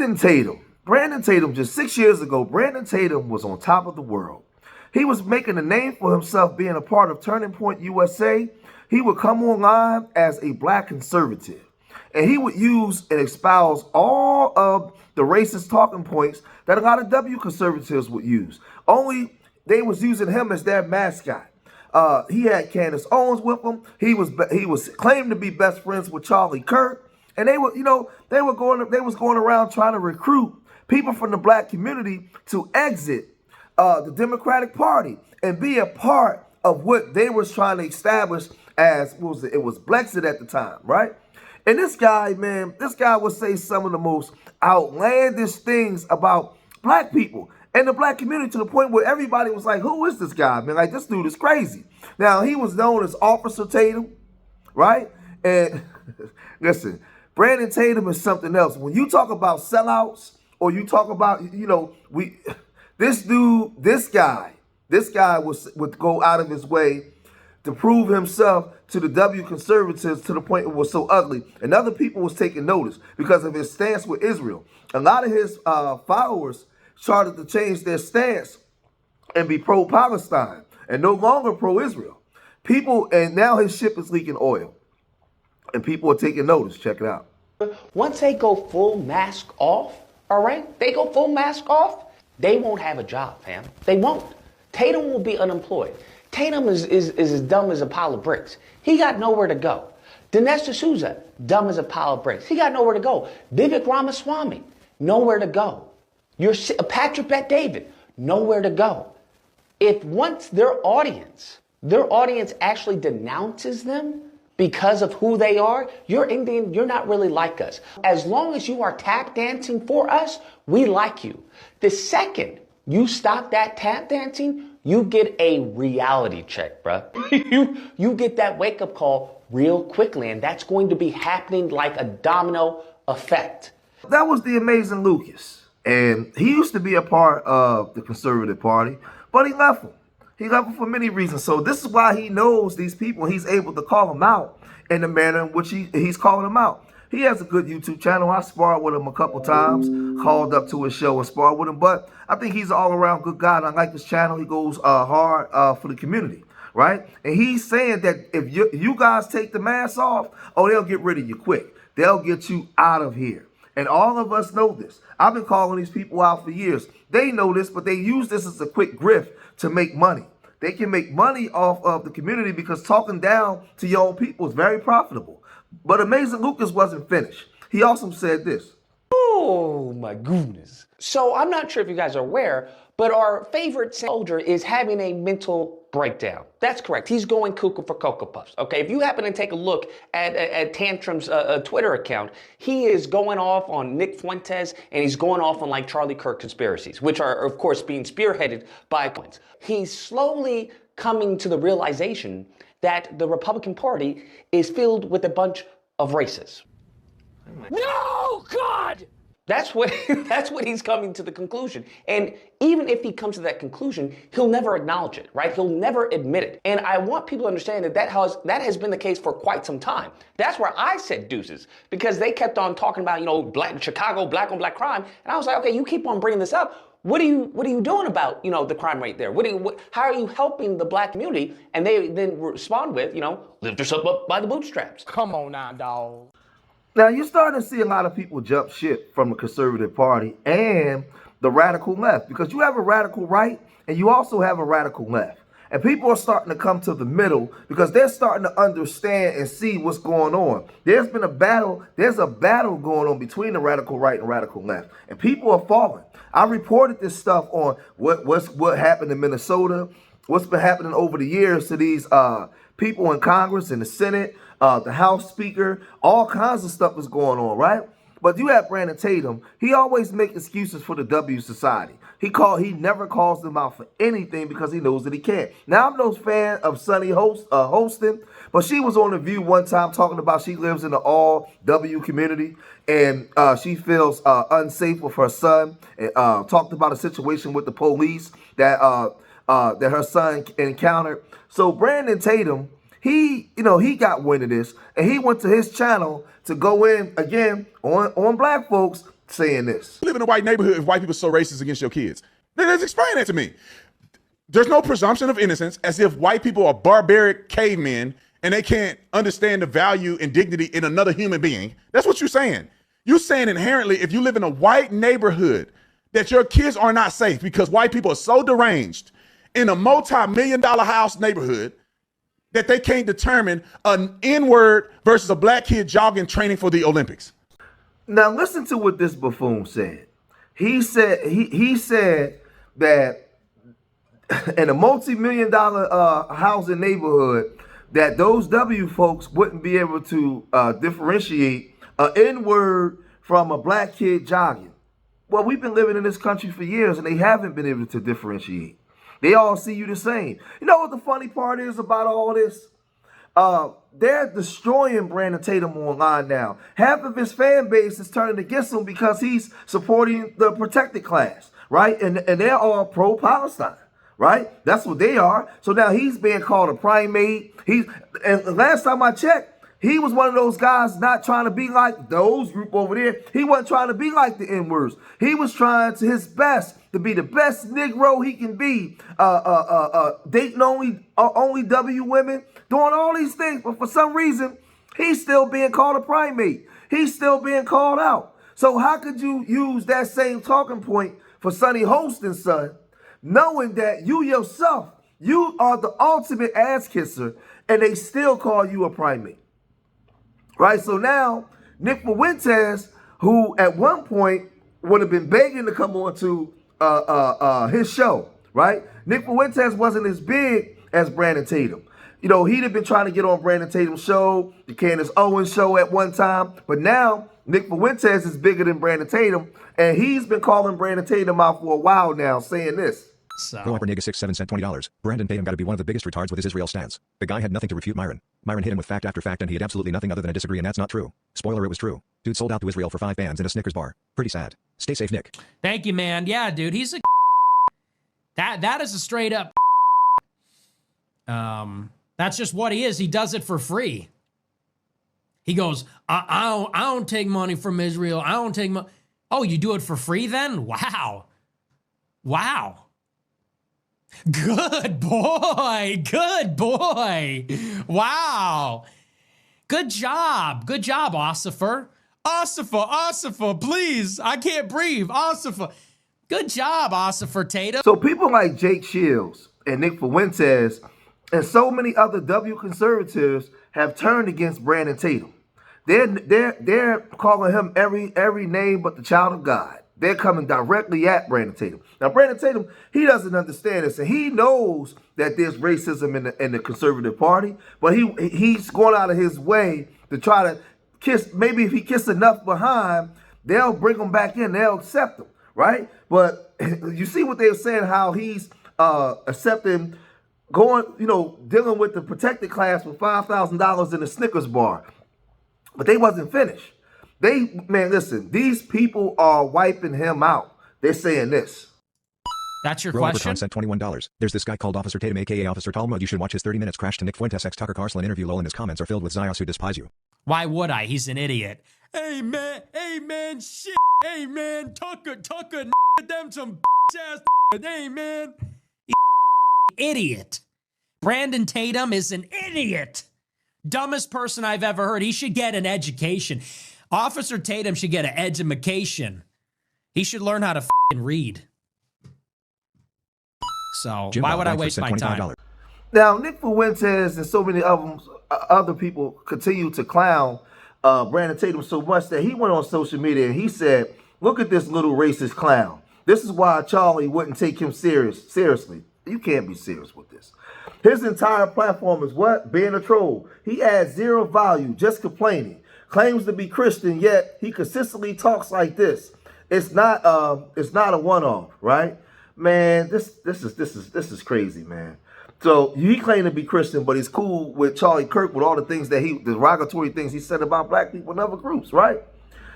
Brandon Tatum. Brandon Tatum, just 6 years ago, Brandon Tatum was on top of the world. He was making a name for himself being a part of Turning Point USA. He would come online as a black conservative. And he would use and espouse all of the racist talking points that a lot of W conservatives would use. Only they was using him as their mascot. He had Candace Owens with him. He was claimed to be best friends with Charlie Kirk. And they were, they was going around trying to recruit people from the black community to exit the Democratic Party and be a part of what they was trying to establish as, it was Brexit at the time, right? And this guy, man, would say some of the most outlandish things about black people and the black community to the point where everybody was like, who is this guy, man? Like, this dude is crazy. Now, he was known as Officer Tatum, right? And listen, Brandon Tatum is something else. When you talk about sellouts or you talk about, this guy would go out of his way to prove himself to the W conservatives to the point it was so ugly. And other people was taking notice because of his stance with Israel. A lot of his followers started to change their stance and be pro-Palestine and no longer pro-Israel. And now his ship is leaking oil. And people are taking notice. Check it out. Once they go full mask off, all right? They go full mask off, they won't have a job, fam. They won't. Tatum will be unemployed. Tatum is as dumb as a pile of bricks. He got nowhere to go. Dinesh D'Souza, dumb as a pile of bricks. He got nowhere to go. Vivek Ramaswamy, nowhere to go. Patrick Bet-David, nowhere to go. If once their audience actually denounces them because of who they are, you're Indian, you're not really like us. As long as you are tap dancing for us, we like you. The second you stop that tap dancing, you get a reality check, bruh. you get that wake-up call real quickly, and that's going to be happening like a domino effect. That was the amazing Lucas. And he used to be a part of the Conservative Party, but he left him. He left him for many reasons. So this is why he knows these people. He's able to call them out in the manner in which he's calling them out. He has a good YouTube channel. I sparred with him a couple times, called up to his show and sparred with him. But I think he's an all-around good guy. And I like his channel. He goes hard for the community, right? And he's saying that if you guys take the mask off, they'll get rid of you quick. They'll get you out of here. And all of us know this. I've been calling these people out for years. They know this, but they use this as a quick grift to make money. They can make money off of the community because talking down to your own people is very profitable. But Amazing Lucas wasn't finished. He also said this. Oh, my goodness. So I'm not sure if you guys are aware, but our favorite soldier is having a mental breakdown. That's correct. He's going cuckoo for Cocoa Puffs. Okay, if you happen to take a look at Tantrum's Twitter account, he is going off on Nick Fuentes and he's going off on like Charlie Kirk conspiracies, which are, of course, being spearheaded by Fuentes. He's slowly coming to the realization that the Republican Party is filled with a bunch of racists. No, God! That's what he's coming to the conclusion. And even if he comes to that conclusion, he'll never acknowledge it, right? He'll never admit it. And I want people to understand that that has been the case for quite some time. That's where I said deuces, because they kept on talking about, Chicago, black on black crime. And I was like, okay, you keep on bringing this up. What are you doing about, the crime rate there? How are you helping the black community? And they then respond with, lift yourself up by the bootstraps. Come on now, dog. Now, you're starting to see a lot of people jump ship from the Conservative Party and the radical left, because you have a radical right and you also have a radical left. And people are starting to come to the middle because they're starting to understand and see what's going on. There's a battle going on between the radical right and radical left. And people are falling. I reported this stuff on what happened in Minnesota, what's been happening over the years to these people in Congress and the Senate, the House Speaker, all kinds of stuff is going on, right? But you have Brandon Tatum. He always makes excuses for the W society. He never calls them out for anything because he knows that he can't. Now, I'm no fan of Sunny hosting, but she was on The View one time talking about she lives in the all W community and she feels unsafe with her son. And talked about a situation with the police that her son encountered. So Brandon Tatum, he got wind of this, and he went to his channel to go in again on black folks saying this. Live in a white neighborhood if white people are so racist against your kids. Let's explain that to me. There's no presumption of innocence, as if white people are barbaric cavemen and they can't understand the value and dignity in another human being. That's what you're saying. You're saying inherently, if you live in a white neighborhood, that your kids are not safe because white people are so deranged in a multi-million-dollar house neighborhood that they can't determine an N-word versus a black kid jogging training for the Olympics. Now listen to what this buffoon said. He said that in a multi-million-dollar housing neighborhood, that those W folks wouldn't be able to differentiate an N-word from a black kid jogging. Well, we've been living in this country for years, and they haven't been able to differentiate. They all see you the same. You know what the funny part is about all this? They're destroying Brandon Tatum online now. Half of his fan base is turning against him because he's supporting the protected class, right? And they're all pro-Palestine, right? That's what they are. So now he's being called a primate. And last time I checked, he was one of those guys not trying to be like those group over there. He wasn't trying to be like the N-words. He was trying to his best to be the best Negro he can be, dating only W women, doing all these things. But for some reason, he's still being called a primate. He's still being called out. So how could you use that same talking point for Sonny Holston's son, knowing that you yourself, you are the ultimate ass kisser, and they still call you a primate? Right, so now Nick Fuentes, who at one point would have been begging to come on to his show, right? Nick Fuentes wasn't as big as Brandon Tatum. You know, he'd have been trying to get on Brandon Tatum's show, the Candace Owens show at one time, but now Nick Fuentes is bigger than Brandon Tatum, and he's been calling Brandon Tatum out for a while now, saying this. Go upper nigga 6 7 cent $20. Brandon Tatum got to be one of the biggest retards with his Israel stance. The guy had nothing to refute Myron. Myron hit him with fact after fact, and he had absolutely nothing other than a disagree, and that's not true. Spoiler, it was true. Dude sold out to Israel for 5 bands in a Snickers bar. Pretty sad. Stay safe, Nick. Thank you, man. Yeah, dude, he's a that is a straight up that's just what he is. He does it for free. He goes, I don't take money from Israel. I don't take money. Oh, you do it for free then? Wow. Wow. Good boy. Good boy. Wow. Good job. Good job, Ossifer. Ossifer, please. I can't breathe. Ossifer. Good job, Ossifer Tatum. So people like Jake Shields and Nick Fuentes and so many other W conservatives have turned against Brandon Tatum. They're calling him every name but the child of God. They're coming directly at Brandon Tatum. Now, Brandon Tatum, he doesn't understand this, and he knows that there's racism in the conservative party, but he's going out of his way to try to kiss. Maybe if he kisses enough behind, they'll bring him back in. They'll accept him, right? But you see what they were saying, how he's accepting, dealing with the protected class for $5,000 in a Snickers bar. But they wasn't finished. Listen, these people are wiping him out. They're saying this. That's your Roll over question? content $21. There's this guy called Officer Tatum, aka Officer Talmud. You should watch his 30 minutes crash to Nick Fuentes x Tucker Carlson interview. Lol, and his comments are filled with Zios who despise you. Why would I? He's an idiot. Hey man, shit. Hey man, Tucker, them some ass. Hey man. Idiot. Brandon Tatum is an idiot. Dumbest person I've ever heard. He should get an education. Officer Tatum should get an education. He should learn how to read. So Jim why Bob would I Langford waste sent my time? $25. Now, Nick Fuentes and so many other people continue to clown Brandon Tatum so much that he went on social media and he said, look at this little racist clown. This is why Charlie wouldn't take him seriously. You can't be serious with this. His entire platform is what? Being a troll. He adds zero value, just complaining. Claims to be Christian, yet he consistently talks like this. It's not a one-off, right? Man, this is crazy, man. So he claimed to be Christian, but he's cool with Charlie Kirk with all the things that the derogatory things he said about black people and other groups, right?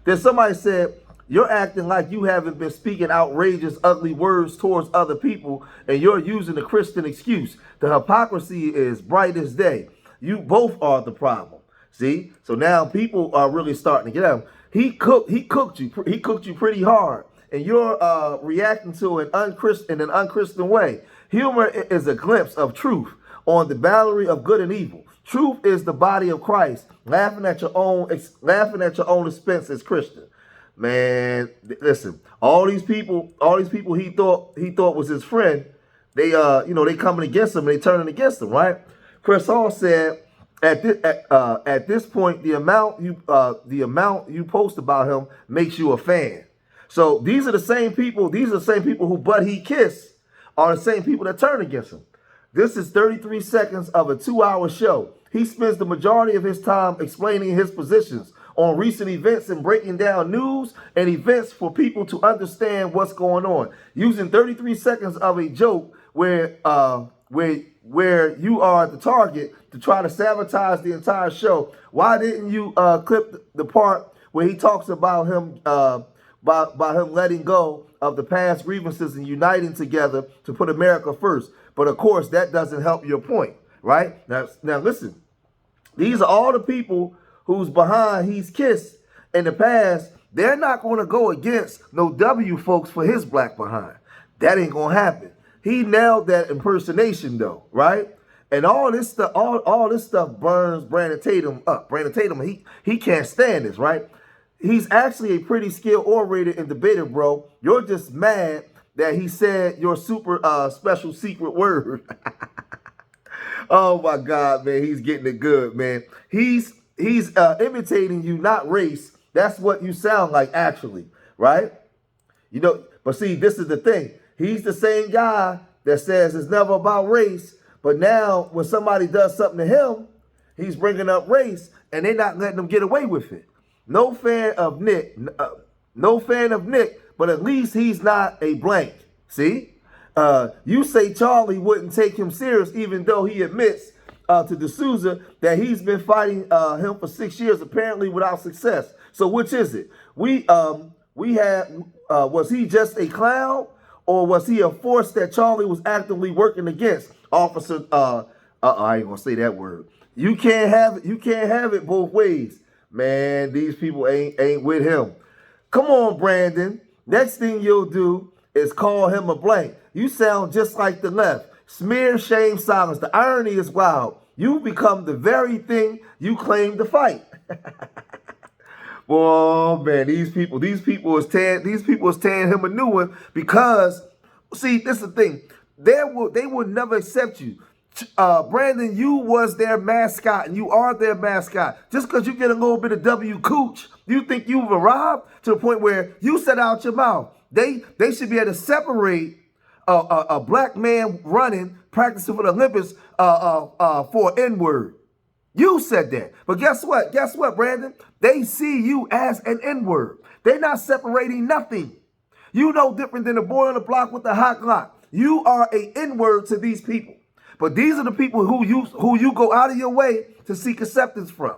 Then somebody said, you're acting like you haven't been speaking outrageous, ugly words towards other people, and you're using the Christian excuse. The hypocrisy is bright as day. You both are the problem. See? So now people are really starting to get at him. He cooked you pretty hard, and you're reacting to an unchristian way. Humor is a glimpse of truth on the boundary of good and evil. Truth is the body of Christ, laughing at your own expense as Christian. Man, listen, all these people he thought was his friend, they they coming against him and they turning against him, right? Chris Hall said at this point, the amount you post about him makes you a fan. So these are the same people who Bud He Kiss are the same people that turn against him. This is 33 seconds of a 2-hour show. He spends the majority of his time explaining his positions on recent events and breaking down news and events for people to understand what's going on. Using 33 seconds of a joke where you are the target to try to sabotage the entire show. Why didn't you clip the part where he talks about him about him letting go of the past grievances and uniting together to put America first? But of course, that doesn't help your point, right? Now listen, these are all the people who's behind He's Kissed in the past. They're not going to go against no W folks for his black behind. That ain't going to happen. He nailed that impersonation though, right? And all this stuff burns Brandon Tatum up. Brandon Tatum, he can't stand this, right? He's actually a pretty skilled orator and debater, bro. You're just mad that he said your super special secret word. Oh my God, man, he's getting it good, man. He's imitating you, not race. That's what you sound like, actually, right? But see, this is the thing. He's the same guy that says it's never about race, but now when somebody does something to him, he's bringing up race, and they're not letting him get away with it. No fan of Nick, but at least he's not a blank. See? You say Charlie wouldn't take him serious, even though he admits to D'Souza that he's been fighting him for 6 years, apparently without success. So which is it? Was he just a clown, or was he a force that Charlie was actively working against? Officer, I ain't gonna say that word. You can't have it both ways. Man, these people ain't with him. Come on, Brandon. Next thing you'll do is call him a blank. You sound just like the left. Smear, shame, silence. The irony is wild. You become the very thing you claim to fight. Oh man, these people is tearing him a new one because, see, this is the thing. They will never accept you. Brandon, you was their mascot and you are their mascot. Just because you get a little bit of W cooch, you think you've arrived to the point where you set out your mouth. They should be able to separate a black man running, practicing for the Olympics for an N-word. You said that. But guess what? Guess what, Brandon? They see you as an N-word. They're not separating nothing. You no different than the boy on the block with the hot Glock. You are a N-word to these people. But these are the people who you go out of your way to seek acceptance from.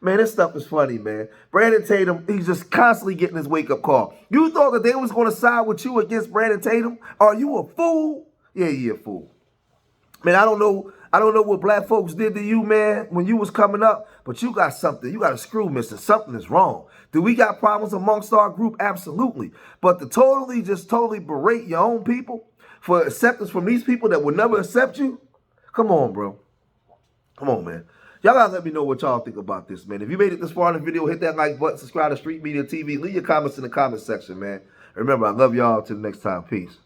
Man, this stuff is funny, man. Brandon Tatum, he's just constantly getting his wake-up call. You thought that they was going to side with you against Brandon Tatum? Are you a fool? Yeah, you're a fool. Man, I don't know what black folks did to you, man, when you was coming up, but you got something. You got a screw missing. Something is wrong. Do we got problems amongst our group? Absolutely. But to totally berate your own people for acceptance from these people that will never accept you? Come on, bro. Come on, man. Y'all gotta let me know what y'all think about this, man. If you made it this far in the video, hit that like button, subscribe to Street Media TV, leave your comments in the comment section, man. Remember, I love y'all. Till next time. Peace.